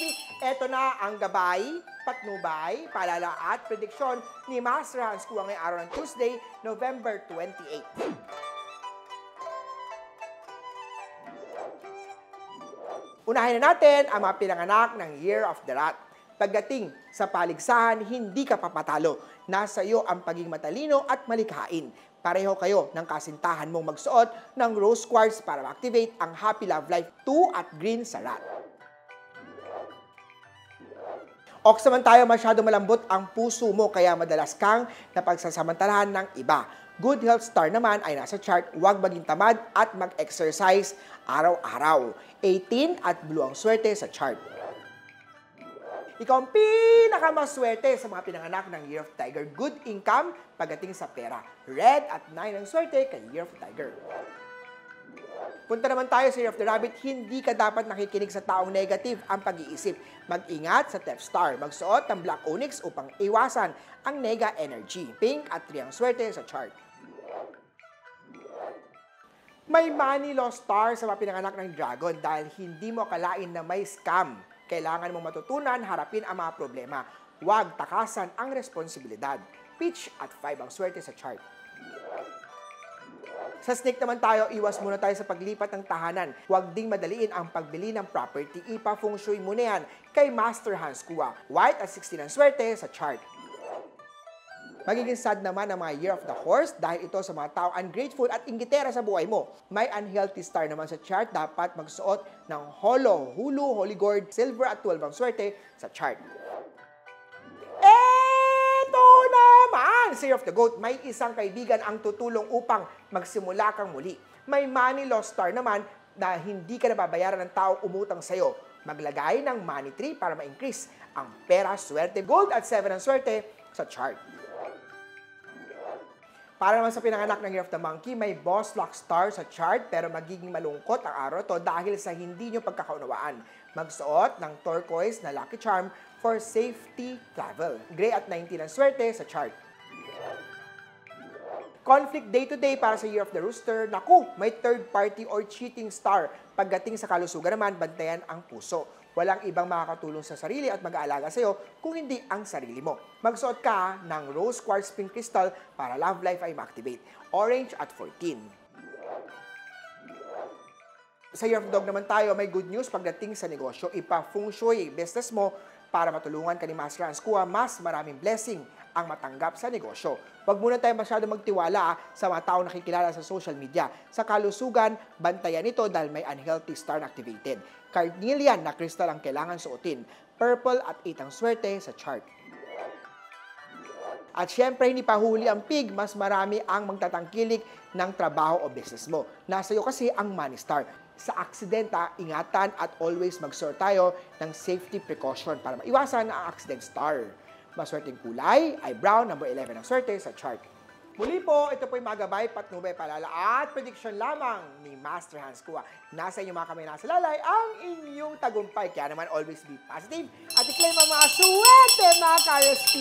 Horoscope, eto na ang gabay, patnubay, paalala at prediksyon ni Master Hans Kua ngayong araw ng Tuesday, November 28. Unahin na natin ang mga pinanganak ng Year of the Rat. Pagdating sa paligsahan, hindi ka papatalo. Nasa iyo ang pagiging matalino at malikhain. Pareho kayo ng kasintahan mong magsuot ng rose quartz para ma-activate ang Happy Love Life 2 at green sa rat. Ox naman tayo, masyado malambot ang puso mo kaya madalas kang napagsasamantalahan ng iba. Good health star naman ay nasa chart, huwag maging tamad at mag-exercise araw-araw. 18 at blue ang swerte sa chart. Ikaw ang pinakamaswerte sa mga pinanganak ng Year of Tiger. Good income pagdating sa pera. Red at 9 ang swerte kay Year of Tiger. Punta naman tayo sa Year of the Rabbit. Hindi ka dapat nakikinig sa taong negative ang pag-iisip. Mag-ingat sa Death Star. Magsuot ng Black Onyx upang iwasan ang nega energy. Pink at 3 ang swerte sa chart. May money loss star sa mga pinanganak ng Dragon dahil hindi mo akalain na may scam. Kailangan mong matutunan, harapin ang mga problema. Huwag takasan ang responsibilidad. Peach at 5 ang swerte sa chart. Sa Snake naman tayo, iwas muna tayo sa paglipat ng tahanan. Huwag ding madaliin ang pagbili ng property. Ipa-feng shui mo na yan kay Master Hans Kua. White at 16 ang swerte sa chart. Magiging sad naman ang mga Year of the Horse dahil ito sa mga taong ungrateful at inggitera sa buhay mo. May unhealthy star naman sa chart, dapat magsuot ng holo, hulu, holy gourd, silver at 12 ang swerte sa chart. Eto naman! Sa Year of the Goat, may isang kaibigan ang tutulong upang magsimula kang muli. May money loss star naman na hindi ka nababayaran ng taong umutang sa'yo. Maglagay ng money tree para ma-increase ang pera, swerte. Gold at 7 ang swerte sa chart. Para naman sa pinanganak ng Year of the Monkey, may boss luck star sa chart pero magiging malungkot ang araw to dahil sa hindi nyo pagkakaunawaan. Magsuot ng turquoise na lucky charm for safety travel. Gray at 19 ang swerte sa chart. Conflict day-to-day para sa Year of the Rooster. Naku, may third party or cheating star. Pagdating sa kalusugan naman, bantayan ang puso. Walang ibang makakatulong sa sarili at mag-aalaga sa iyo kung hindi ang sarili mo. Magsuot ka ng rose quartz pink crystal para love life ay ma-activate. Orange at 14. Sa Year of the Dog naman tayo, may good news pagdating sa negosyo. Ipa-feng shui business mo para matulungan ka ni Master Hans Kua, mas maraming blessing ang matanggap sa negosyo. Huwag muna tayo masyado magtiwala sa mga taong nakikilala sa social media. Sa kalusugan, bantayan ito dahil may unhealthy star na activated. Carnelian na crystal ang kailangan suotin. Purple at 8 ang swerte sa chart. At syempre, hindi pa huli ang pig, mas marami ang magtatangkilik ng trabaho o business mo. Nasa iyo kasi ang money star. Sa aksidenta, ingatan at always mag-sort tayo ng safety precaution para maiwasan ang accident star. Maswerteng kulay ay brown, number 11 ang swerte sa chart. Muli po, ito po yung magabay, patnubay, palala at prediction lamang ni Master Hans Kua. Nasa inyo mga kamay nasa lalay ang inyong tagumpay. Kaya naman always be positive at i-claim ang mga swerte mga ka-RSP.